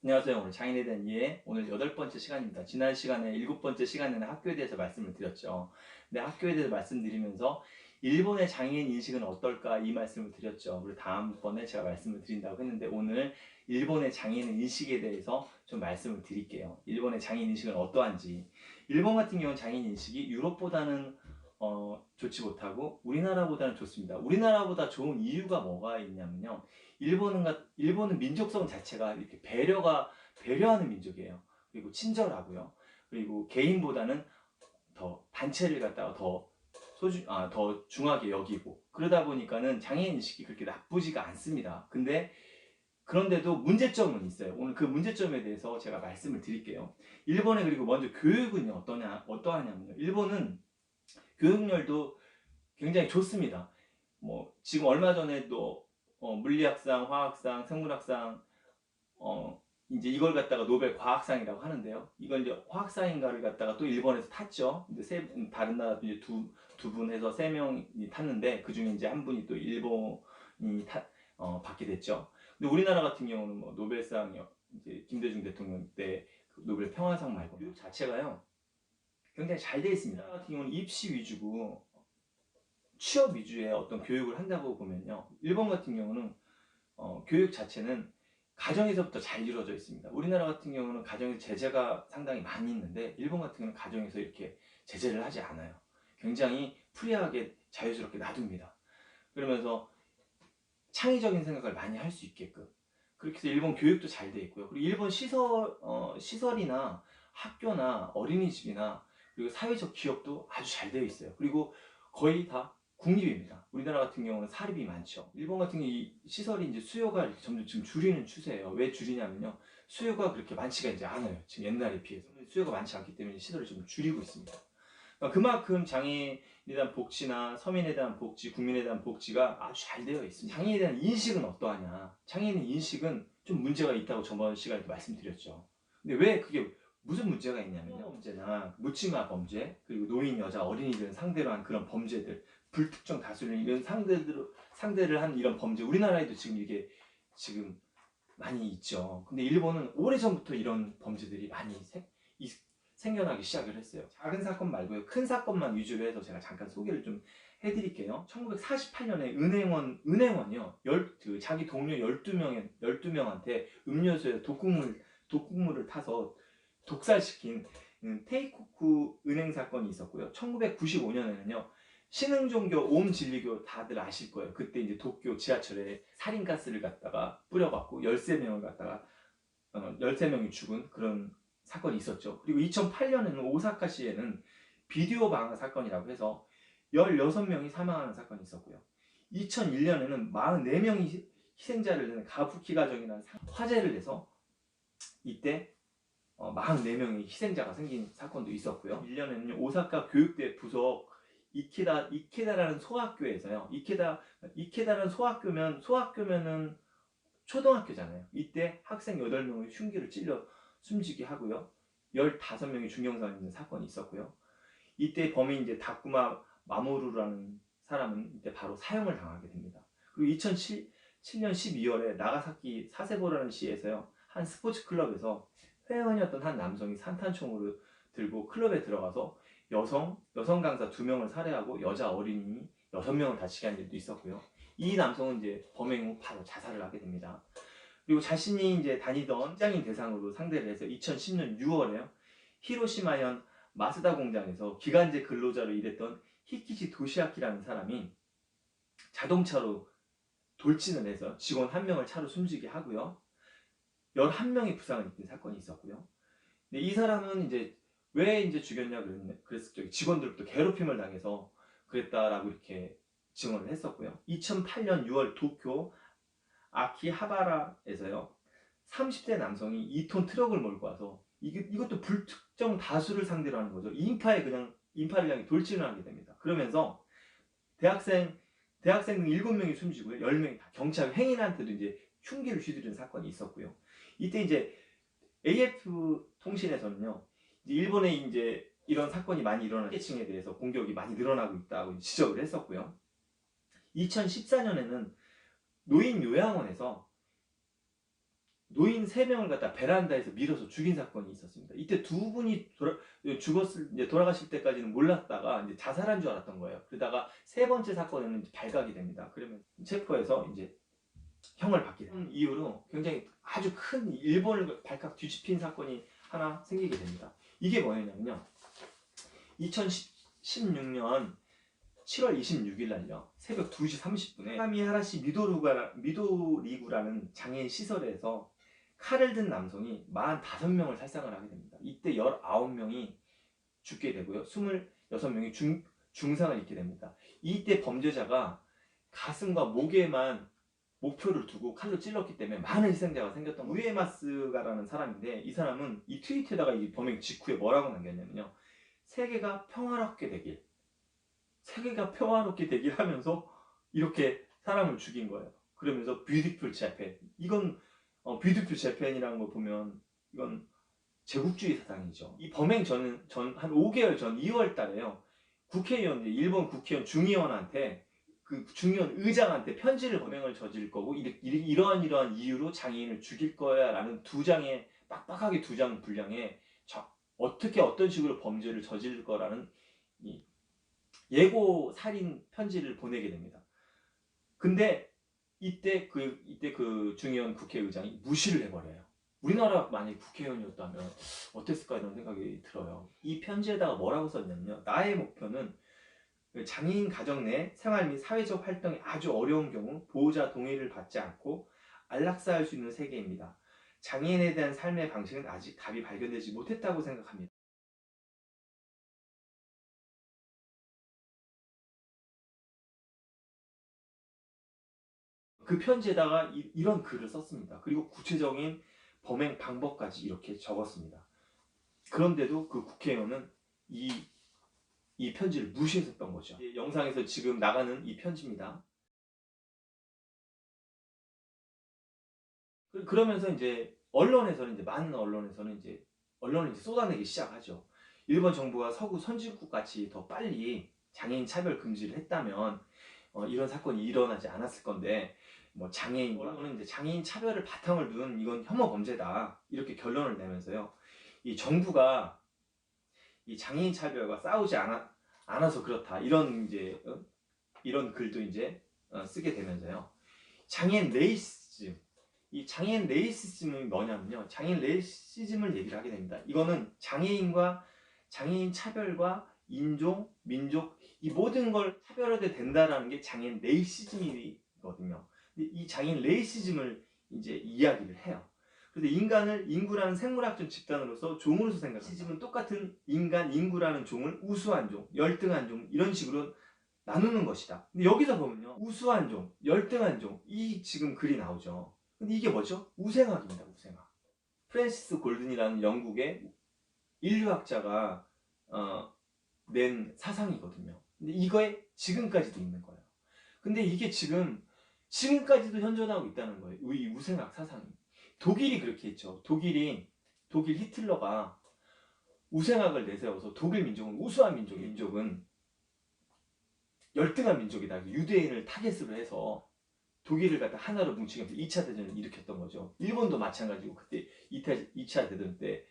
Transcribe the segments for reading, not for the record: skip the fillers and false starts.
안녕하세요. 오늘 장인에 대한 이해 오늘 8번째 시간입니다. 지난 시간에 7번째 시간에는 학교에 대해서 말씀을 드렸죠. 근데 학교에 대해서 말씀드리면서 일본의 장애인 인식은 어떨까 이 말씀을 드렸죠. 그리고 다음번에 제가 말씀을 드린다고 했는데 오늘 일본의 장애인 인식에 대해서 좀 말씀을 드릴게요. 일본의 장애인 인식은 어떠한지. 일본 같은 경우는 장애인 인식이 유럽보다는 좋지 못하고 우리나라보다는 좋습니다. 우리나라보다 좋은 이유가 뭐가 있냐면요. 일본은 민족성 자체가 이렇게 배려하는 민족이에요. 그리고 친절하고요. 그리고 개인보다는 더 단체를 갖다가 더 중하게 여기고 그러다 보니까는 장애인 인식이 그렇게 나쁘지가 않습니다. 그런데도 문제점은 있어요. 오늘 그 문제점에 대해서 제가 말씀을 드릴게요. 일본의 그리고 먼저 교육은 어떠하냐면요. 일본은 교육열도 굉장히 좋습니다. 지금 얼마 전에도 물리학상, 화학상, 생물학상 이제 이걸 갖다가 노벨 과학상이라고 하는데요. 이걸 이제 화학상인가를 갖다가 또 일본에서 탔죠. 근데 다른 나라 이제 두 분 해서 3명이 탔는데 그 중에 이제 한 분이 또 일본이 받게 됐죠. 근데 우리나라 같은 경우는 노벨상이요. 이제 김대중 대통령 때그 노벨 평화상 말고 교육 자체가요. 굉장히 잘 되어 있습니다. 우리나라 같은 경우는 입시 위주고 취업 위주의 어떤 교육을 한다고 보면요. 일본 같은 경우는 교육 자체는 가정에서부터 잘 이루어져 있습니다. 우리나라 같은 경우는 가정에서 제재가 상당히 많이 있는데 일본 같은 경우는 가정에서 이렇게 제재를 하지 않아요. 굉장히 프리하게 자유스럽게 놔둡니다. 그러면서 창의적인 생각을 많이 할 수 있게끔 그렇게 해서 일본 교육도 잘 돼 있고요. 그리고 일본 시설이나 학교나 어린이집이나 그리고 사회적 기업도 아주 잘 되어 있어요. 그리고 거의 다 국립입니다. 우리나라 같은 경우는 사립이 많죠. 일본 같은 경우 이 시설이 이제 수요가 이렇게 점점 지금 줄이는 추세예요. 왜 줄이냐면요. 수요가 그렇게 많지가 이제 않아요. 지금 옛날에 비해서. 수요가 많지 않기 때문에 시설을 좀 줄이고 있습니다. 그러니까 그만큼 장애인에 대한 복지나 서민에 대한 복지, 국민에 대한 복지가 아주 잘 되어 있습니다. 장애인에 대한 인식은 어떠하냐? 장애인 인식은 좀 문제가 있다고 저번 시간에도 말씀드렸죠. 근데 왜 그게 무슨 문제가 있냐면요. 범죄나 묻지마 범죄, 그리고 노인, 여자, 어린이들 상대로 한 그런 범죄들, 불특정 다수를 이런 상대를 한 이런 범죄, 우리나라에도 지금 이게 지금 많이 있죠. 근데 일본은 오래전부터 이런 범죄들이 많이 생겨나기 시작을 했어요. 작은 사건 말고요. 큰 사건만 위주로 해서 제가 잠깐 소개를 좀 해드릴게요. 1948년에 은행원이요. 자기 동료 12명한테 음료수에 독국물을 타서 독살시킨 테이코쿠 은행 사건이 있었고요. 1995년에는요. 신흥종교 옴진리교 다들 아실 거예요. 그때 이제 도쿄 지하철에 살인가스를 갖다가 뿌려갖고 13명이 죽은 그런 사건이 있었죠. 그리고 2008년에는 오사카시에는 비디오 방화 사건이라고 해서 16명이 사망하는 사건이 있었고요. 2001년에는 44명이 희생자를 내는 가부키 가정이라는 화재를 내서 이때 44명의 희생자가 생긴 사건도 있었고요. 1년에는 오사카 교육대 부속 이케다라는 소학교에서요. 이케다라는 소학교면은 초등학교잖아요. 이때 학생 8명의 흉기를 찔려 숨지게 하고요. 15명이 중경사가 있는 사건이 있었고요. 이때 범인 이제 다쿠마 마모루라는 사람은 이때 바로 사형을 당하게 됩니다. 그리고 2007년 12월에 나가사키 사세보라는 시에서요. 한 스포츠 클럽에서 회원이었던 한 남성이 산탄총으로 들고 클럽에 들어가서 여성 강사 2명을 살해하고 여자 어린이 6명을 다치게 한 일도 있었고요. 이 남성은 이제 범행 후 바로 자살을 하게 됩니다. 그리고 자신이 이제 다니던 직장인 대상으로 상대를 해서 2010년 6월에요. 히로시마현 마쓰다 공장에서 기간제 근로자로 일했던 히키시 도시아키라는 사람이 자동차로 돌진을 해서 직원 1명을 차로 숨지게 하고요. 11명이 부상을 입힌 사건이 있었고요. 근데 이 사람은 이제 왜 이제 죽였냐 그랬을 때 직원들부터 괴롭힘을 당해서 그랬다라고 이렇게 증언을 했었고요. 2008년 6월 도쿄 아키하바라에서요. 30대 남성이 2톤 트럭을 몰고 와서 이것도 불특정 다수를 상대로 하는 거죠. 인파를 향해 돌진을 하게 됩니다. 그러면서 대학생 등 7명이 숨지고요. 10명이 다 경찰 행인한테도 이제 흉기를 휘두른 사건이 있었고요. 이때 이제 AF 통신에서는요. 이제 일본에 이제 이런 사건이 많이 일어나는 계층에 대해서 공격이 많이 늘어나고 있다고 지적을 했었고요. 2014년에는 노인 요양원에서 노인 3명을 갖다 베란다에서 밀어서 죽인 사건이 있었습니다. 이때 두 분이 돌아가실 때까지는 몰랐다가 이제 자살한 줄 알았던 거예요. 그러다가 세 번째 사건에는 이제 발각이 됩니다. 그러면 체포해서 이제 형을 받게 된 이후로 굉장히 아주 큰 일본을 발칵 뒤집힌 사건이 하나 생기게 됩니다. 이게 뭐였냐면요. 2016년 7월 26일 날요. 새벽 2시 30분에 카미하라시 미도리구라는 장애인 시설에서 칼을 든 남성이 45명을 살상을 하게 됩니다. 이때 19명이 죽게 되고요. 26명이 중상을 입게 됩니다. 이때 범죄자가 가슴과 목에만 목표를 두고 칼로 찔렀기 때문에 많은 희생자가 생겼던 거예요. 우에마스가라는 사람인데 이 사람은 이 트위터에다가 이 범행 직후에 뭐라고 남겼냐면요. 세계가 평화롭게 되길 하면서 이렇게 사람을 죽인 거예요. 그러면서 뷰티풀 재팬, 이건 뷰티풀 재팬이라는 거 보면 이건 제국주의 사상이죠. 이 범행 전 한 5개월 전 2월 달에요. 국회의원, 일본 국회의원 중의원한테 그 중의원 의장한테 편지를 범행을 저질 거고 이러한 이유로 장애인을 죽일 거야 라는 빡빡하게 2장 분량에 어떻게 어떤 식으로 범죄를 저질 거라는 이 예고 살인 편지를 보내게 됩니다. 근데 이때 그 중의원 국회의장이 무시를 해버려요. 우리나라 만약에 국회의원이었다면 어땠을까 이런 생각이 들어요. 이 편지에다가 뭐라고 썼냐면요. 나의 목표는 장애인 가정 내 생활 및 사회적 활동이 아주 어려운 경우 보호자 동의를 받지 않고 안락사할 수 있는 세계입니다. 장애인에 대한 삶의 방식은 아직 답이 발견되지 못했다고 생각합니다. 그 편지에다가 이런 글을 썼습니다. 그리고 구체적인 범행 방법까지 이렇게 적었습니다. 그런데도 그 국회의원은 이 편지를 무시했었던 거죠. 영상에서 지금 나가는 이 편지입니다. 그러면서 이제 많은 언론에서는 언론을 쏟아내기 시작하죠. 일본 정부가 서구 선진국 같이 더 빨리 장애인 차별 금지를 했다면 이런 사건이 일어나지 않았을 건데 언론은 이제 장애인 차별을 바탕을 둔 이건 혐오 범죄다 이렇게 결론을 내면서요. 이 정부가 이 장애인 차별과 싸우지 않아서 그렇다 이런 이런 글도 쓰게 되면서요. 장애인 레이시즘, 이 장애인 레이시즘은 뭐냐면요. 장애인 레이시즘을 얘기를 하게 됩니다. 이거는 장애인 차별과 인종, 민족 이 모든 걸 차별화돼 된다라는 게 장애인 레이시즘이거든요. 이 장애인 레이시즘을 이야기를 해요. 그런데 인간을 인구라는 생물학적 집단으로서 종으로서 생각합니다. 레이시즘은 똑같은 인구라는 종을 우수한 종, 열등한 종 이런 식으로 나누는 것이다. 근데 여기서 보면요. 우수한 종, 열등한 종 이 지금 글이 나오죠. 근데 이게 뭐죠? 우생학입니다. 우생학. 프랜시스 골든이라는 영국의 인류학자가 낸 사상이거든요. 근데 이거에 지금까지도 있는 거예요. 근데 이게 지금까지도 현존하고 있다는 거예요. 이 우생학 사상이. 독일이 그렇게 했죠. 독일 히틀러가 우생학을 내세워서 독일 민족은 우수한 민족은 열등한 민족이다. 유대인을 타겟으로 해서 독일을 갖다 하나로 뭉치면서 2차 대전을 일으켰던 거죠. 일본도 마찬가지고 그때 2차 대전 때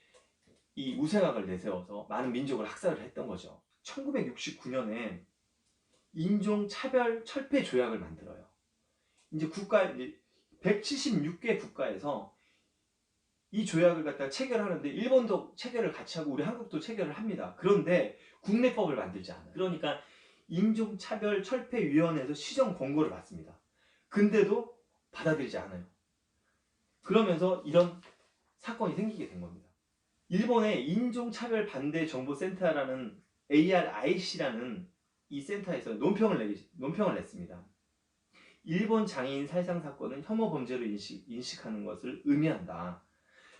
이 우생학을 내세워서 많은 민족을 학살을 했던 거죠. 1969년에 인종차별 철폐 조약을 만들어요. 이제 176개 국가에서 이 조약을 갖다 체결하는데 일본도 체결을 같이 하고 우리 한국도 체결을 합니다. 그런데 국내법을 만들지 않아요. 그러니까 인종차별철폐위원회에서 시정 권고를 받습니다. 근데도 받아들이지 않아요. 그러면서 이런 사건이 생기게 된 겁니다. 일본의 인종차별반대정보센터라는 ARIC라는 이 센터에서 논평을 냈습니다. 일본 장애인 살상 사건은 혐오 범죄로 인식하는 것을 의미한다.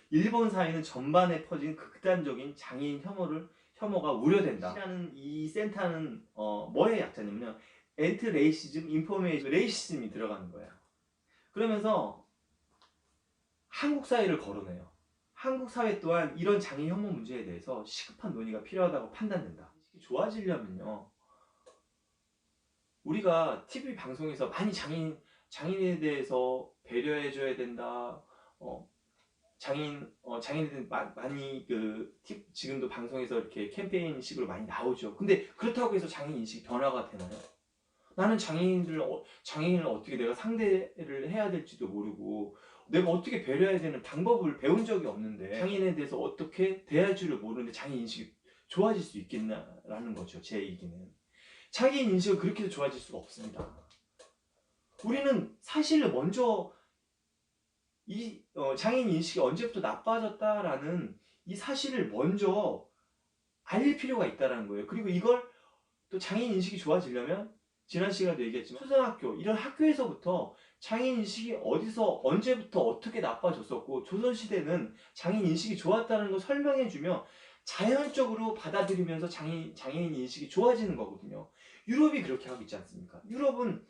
일본 사회는 전반에 퍼진 극단적인 장애인 혐오가 우려된다. 라는 이 센터는 뭐의 약자냐면요. 엔트 레이시즘 인포메이션 레이시즘이 들어가는 거예요. 그러면서 한국 사회를 거론해요. 한국 사회 또한 이런 장애인 혐오 문제에 대해서 시급한 논의가 필요하다고 판단된다. 좋아지려면요. 우리가 TV 방송에서 많이 장애인에 대해서 배려해줘야 된다. 장애인들 많이 지금도 방송에서 이렇게 캠페인식으로 많이 나오죠. 근데 그렇다고 해서 장애인 인식이 변화가 되나요? 나는 장애인을 어떻게 내가 상대를 해야 될지도 모르고 내가 어떻게 배려해야 되는 방법을 배운 적이 없는데 장애인에 대해서 어떻게 대할 줄을 모르는데 장애인 인식이 좋아질 수 있겠냐라는 거죠. 제 얘기는. 장애인 인식은 그렇게 해서 좋아질 수가 없습니다. 우리는 사실 먼저 장애인 인식이 언제부터 나빠졌다라는 이 사실을 먼저 알릴 필요가 있다는 거예요. 그리고 이걸 또 장애인 인식이 좋아지려면 지난 시간에도 얘기했지만 초등학교 이런 학교에서부터 장애인 인식이 어디서 언제부터 어떻게 나빠졌었고 조선시대는 장애인 인식이 좋았다는 걸 설명해주며 자연적으로 받아들이면서 장애인 인식이 좋아지는 거거든요. 유럽이 그렇게 하고 있지 않습니까? 유럽은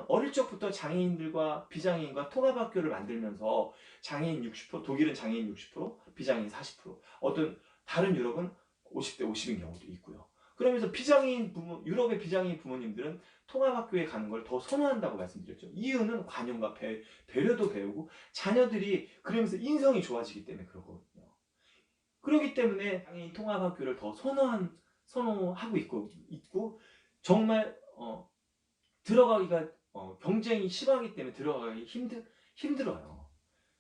어릴 적부터 장애인들과 비장애인과 통합학교를 만들면서 장애인 60%, 독일은 장애인 60%, 비장애인 40%, 어떤 다른 유럽은 50대 50인 경우도 있고요. 그러면서 유럽의 비장애인 부모님들은 통합학교에 가는 걸 더 선호한다고 말씀드렸죠. 이유는 관용과 배려도 배우고 자녀들이 그러면서 인성이 좋아지기 때문에 그러거든요. 그렇기 때문에 장애인 통합학교를 더 선호하고 있고 정말 들어가기가 경쟁이 심하기 때문에 들어가기 힘들어요.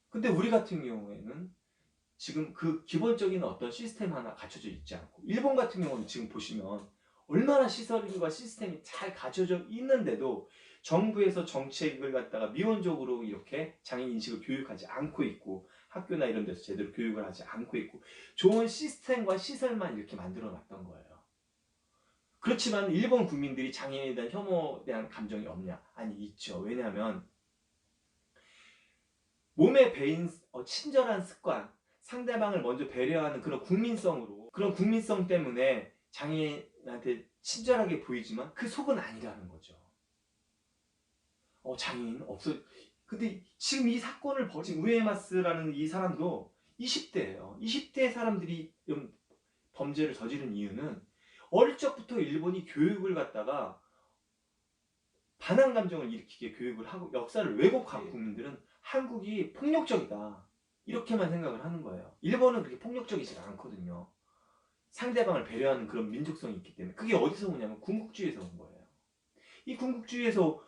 근데 우리 같은 경우에는 지금 그 기본적인 어떤 시스템 하나 갖춰져 있지 않고 일본 같은 경우는 지금 보시면 얼마나 시설과 시스템이 잘 갖춰져 있는데도 정부에서 정책을 갖다가 미온적으로 이렇게 장애인 인식을 교육하지 않고 있고 학교나 이런 데서 제대로 교육을 하지 않고 있고 좋은 시스템과 시설만 이렇게 만들어 놨던 거예요. 그렇지만 일본 국민들이 장애인에 대한 혐오에 대한 감정이 없냐? 아니 있죠. 왜냐하면 몸에 배인 친절한 습관, 상대방을 먼저 배려하는 그런 국민성 때문에 장애인한테 친절하게 보이지만 그 속은 아니라는 거죠. 장애인 없어. 근데 지금 이 사건을 벌인 우에마스라는 이 사람도 20대예요. 20대 사람들이 범죄를 저지른 이유는 어릴 적부터 일본이 교육을 갖다가 반항 감정을 일으키게 교육을 하고 역사를 왜곡한 국민들은 한국이 폭력적이다. 이렇게만 생각을 하는 거예요. 일본은 그렇게 폭력적이지가 않거든요. 상대방을 배려하는 그런 민족성이 있기 때문에. 그게 어디서 오냐면 군국주의에서 온 거예요. 이 군국주의에서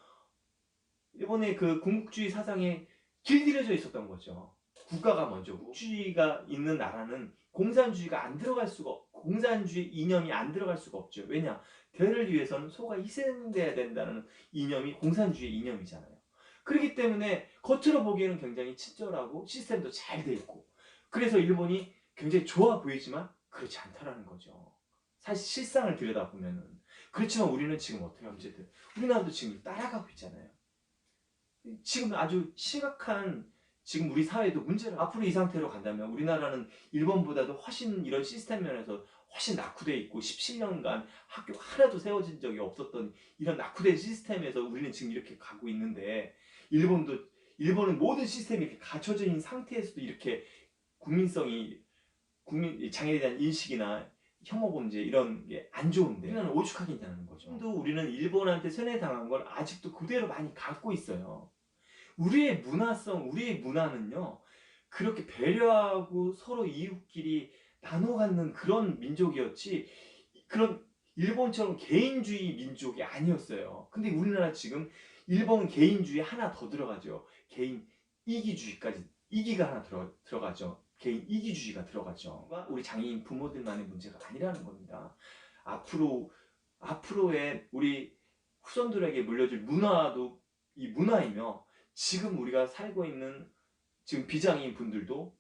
일본의 그 군국주의 사상에 길들여져 있었던 거죠. 국가가 먼저고 국주의가 있는 나라는 공산주의 이념이 안 들어갈 수가 없죠. 왜냐? 대를 위해서는 소가 희생돼야 된다는 이념이 공산주의 이념이잖아요. 그렇기 때문에 겉으로 보기에는 굉장히 친절하고 시스템도 잘 돼 있고 그래서 일본이 굉장히 좋아 보이지만 그렇지 않다라는 거죠. 사실 실상을 들여다보면은. 그렇지만 우리는 지금 어떻게 하면 우리나라도 지금 따라가고 있잖아요. 지금 아주 심각한 지금 우리 사회도 문제를 앞으로 이 상태로 간다면 우리나라는 일본보다도 훨씬 이런 시스템 면에서 훨씬 낙후되어 있고 17년간 학교 하나도 세워진 적이 없었던 이런 낙후된 시스템에서 우리는 지금 이렇게 가고 있는데 일본은 모든 시스템이 이렇게 갖춰져 있는 상태에서도 이렇게 장애에 대한 인식이나 혐오 범죄 이런 게 안 좋은데 우리는 오죽하게 있다는 거죠. 또 우리는 일본한테 세뇌당한 걸 아직도 그대로 많이 갖고 있어요. 우리의 문화는요 그렇게 배려하고 서로 이웃끼리 나눠 갖는 그런 민족이었지 그런 일본처럼 개인주의 민족이 아니었어요. 근데 우리나라 지금 일본 개인주의 하나 더 들어가죠. 개인 이기가 하나 들어가죠. 개인 이기주의가 들어가죠. 우리 장애인 부모들만의 문제가 아니라는 겁니다. 앞으로의 우리 후손들에게 물려줄 문화도 이 문화이며 지금 우리가 살고 있는 지금 비장애인 분들도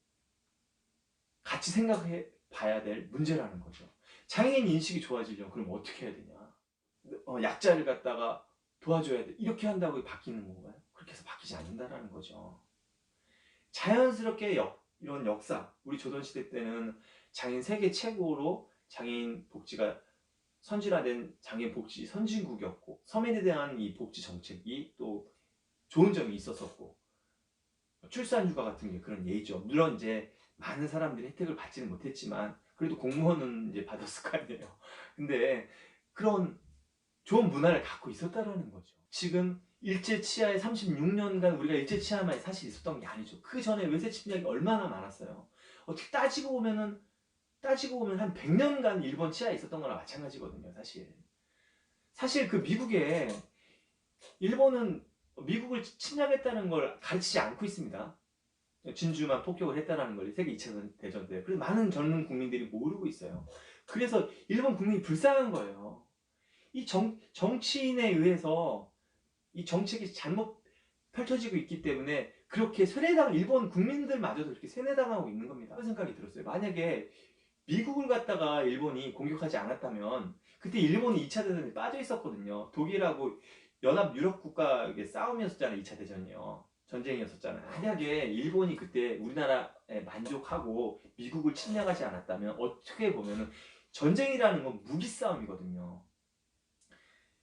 같이 생각해 봐야 될 문제라는 거죠. 장애인 인식이 좋아지려면 그럼 어떻게 해야 되냐? 약자를 갖다가 도와줘야 돼. 이렇게 한다고 바뀌는 건가요? 그렇게 해서 바뀌지 않는다라는 거죠. 자연스럽게 이런 역사, 우리 조선시대 때는 장애인 세계 최고로 장애인 복지가 선진화된 장애인 복지 선진국이었고 서민에 대한 이 복지 정책이 또 좋은 점이 있었었고 출산휴가 같은 게 그런 예의죠. 물론 이제 많은 사람들이 혜택을 받지는 못했지만 그래도 공무원은 이제 받았을 거 아니에요. 근데 그런 좋은 문화를 갖고 있었다라는 거죠. 지금 일제 치하에 36년간 우리가 일제 치하만 사실 있었던 게 아니죠. 그 전에 외세 침략이 얼마나 많았어요. 어떻게 따지고 보면 한 100년간 일본 치하에 있었던 거나 마찬가지거든요, 사실. 사실 그 미국에 일본은 미국을 침략했다는 걸 가르치지 않고 있습니다. 진주만 폭격을 했다는 걸 세계 2차 대전 때. 그래서 많은 젊은 국민들이 모르고 있어요. 그래서 일본 국민이 불쌍한 거예요. 이 정치인에 의해서 이 정책이 잘못 펼쳐지고 있기 때문에 그렇게 일본 국민들마저도 이렇게 세뇌당하고 있는 겁니다. 그런 생각이 들었어요. 만약에 미국을 갖다가 일본이 공격하지 않았다면 그때 일본이 2차 대전에 빠져 있었거든요. 독일하고 연합 유럽 국가의 싸움이었잖아요. 2차 대전이요. 전쟁이었었잖아요. 만약에 일본이 그때 우리나라에 만족하고 미국을 침략하지 않았다면 어떻게 보면은 전쟁이라는 건 무기 싸움이거든요.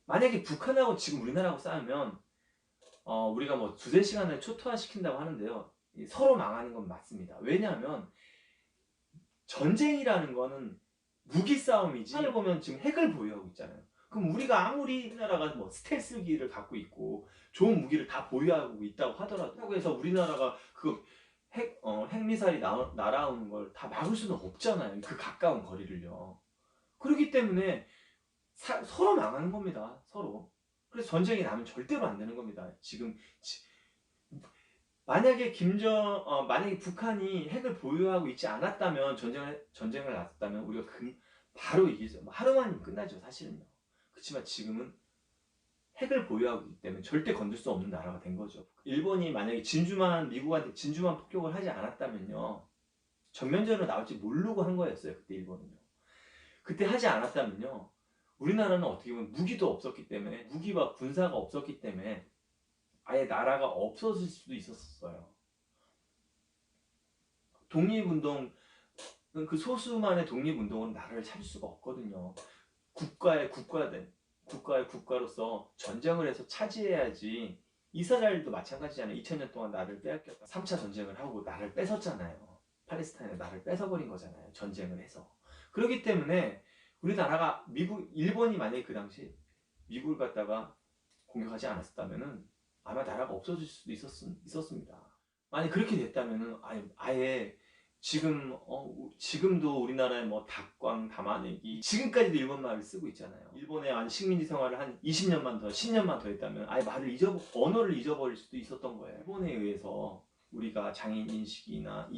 만약에 북한하고 지금 우리나라하고 싸우면 우리가 뭐 두세 시간을 초토화시킨다고 하는데요. 서로 망하는 건 맞습니다. 왜냐하면 전쟁이라는 거는 무기 싸움이지. 하늘 보면 지금 핵을 보유하고 있잖아요. 그럼 우리가 아무리 우리나라가 뭐 스텔스기를 갖고 있고 좋은 무기를 다 보유하고 있다고 하더라도 해서 우리나라가 그 핵미사일이 날아오는 걸 다 막을 수는 없잖아요. 그 가까운 거리를요. 그렇기 때문에 서로 망하는 겁니다. 서로. 그래서 전쟁이 나면 절대로 안 되는 겁니다. 지금 만약에 만약에 북한이 핵을 보유하고 있지 않았다면 전쟁을 났었다면 우리가 바로 이기죠. 하루만이면 끝나죠, 사실은요. 그렇지만 지금은 핵을 보유하고 있기 때문에 절대 건들 수 없는 나라가 된 거죠. 일본이 만약에 미국한테 진주만 폭격을 하지 않았다면요, 전면전으로 나올지 모르고 한 거였어요. 그때 일본은요. 그때 하지 않았다면요, 우리나라는 어떻게 보면 무기도 없었기 때문에, 무기와 군사가 없었기 때문에 아예 나라가 없어질 수도 있었어요. 독립운동, 그 소수만의 독립운동은 나라를 차릴 수가 없거든요. 국가로서 전쟁을 해서 차지해야지. 이스라엘도 마찬가지잖아요. 2000년 동안 나를 빼앗겼다. 3차 전쟁을 하고 나를 뺏었잖아요. 팔레스타인에 나를 뺏어버린 거잖아요. 전쟁을 해서. 그렇기 때문에 우리나라가 일본이 만약에 그 당시 미국을 갖다가 공격하지 않았다면은 아마 나라가 없어질 수도 있었습니다. 만약 그렇게 됐다면은 아예 지금도 우리나라에 뭐 닭광 담아내기 지금까지도 일본 말을 쓰고 있잖아요. 일본에 식민지 생활을 한 20년만 더 10년만 더 했다면 아예 언어를 잊어버릴 수도 있었던 거예요. 일본에 의해서 우리가 장애인 인식이나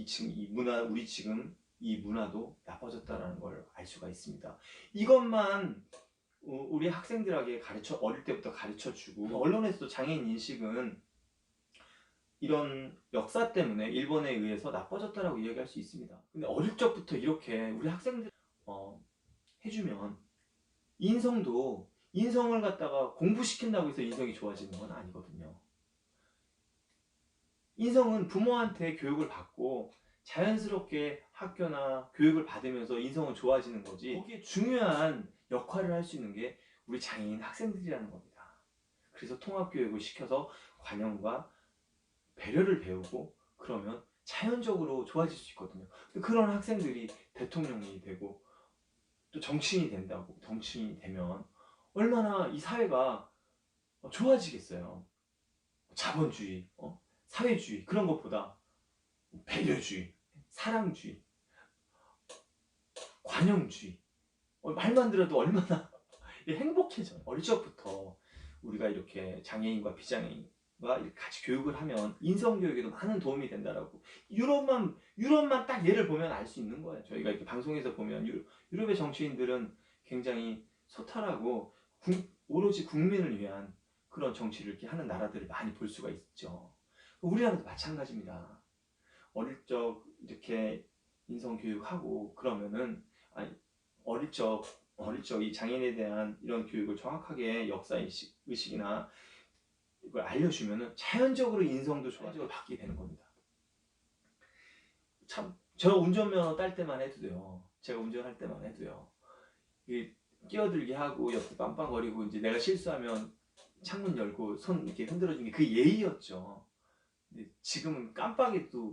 우리 지금 이 문화도 나빠졌다는 걸 알 수가 있습니다. 이것만 우리 학생들에게 어릴 때부터 가르쳐주고, 언론에서도 장애인 인식은 이런 역사 때문에 일본에 의해서 나빠졌다라고 이야기할 수 있습니다. 근데 어릴 적부터 이렇게 우리 학생들 해주면 인성을 갖다가 공부시킨다고 해서 인성이 좋아지는 건 아니거든요. 인성은 부모한테 교육을 받고 자연스럽게 학교나 교육을 받으면서 인성은 좋아지는 거지, 거기에 중요한 역할을 할 수 있는 게 우리 장애인 학생들이라는 겁니다. 그래서 통합교육을 시켜서 관용과 배려를 배우고 그러면 자연적으로 좋아질 수 있거든요. 그런 학생들이 대통령이 되고 또 정치인이 되면 얼마나 이 사회가 좋아지겠어요. 자본주의, 사회주의 그런 것보다 배려주의, 사랑주의, 관용주의, 말만 들어도 얼마나 행복해져요. 어릴 적부터 우리가 이렇게 장애인과 비장애인과 이렇게 같이 교육을 하면 인성교육에도 많은 도움이 된다라고. 유럽만 딱 예를 보면 알 수 있는 거예요. 저희가 이렇게 방송에서 보면 유럽의 정치인들은 굉장히 소탈하고 오로지 국민을 위한 그런 정치를 이렇게 하는 나라들을 많이 볼 수가 있죠. 우리나라도 마찬가지입니다. 어릴 적 이렇게 인성교육하고 그러면은 어릴 적 이 장애인에 대한 이런 교육을 정확하게 역사의식이나 이걸 알려주면은 자연적으로 인성도 좋아지고 바뀌게 되는 겁니다. 참, 저 운전면허 딸 때만 해도요. 제가 운전할 때만 해도요. 끼어들게 하고 옆에 빰빰거리고 이제 내가 실수하면 창문 열고 손 이렇게 흔들어주는 게 그 예의였죠. 근데 지금은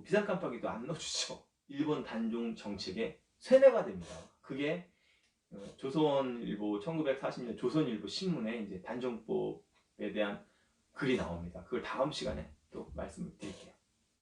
비상 깜빡이도 안 넣어주죠. 일본 단종 정책의 세뇌가 됩니다. 그게 조선일보 1940년 조선일보 신문에 이제 단종법에 대한 글이 나옵니다. 그걸 다음 시간에 또 말씀을 드릴게요.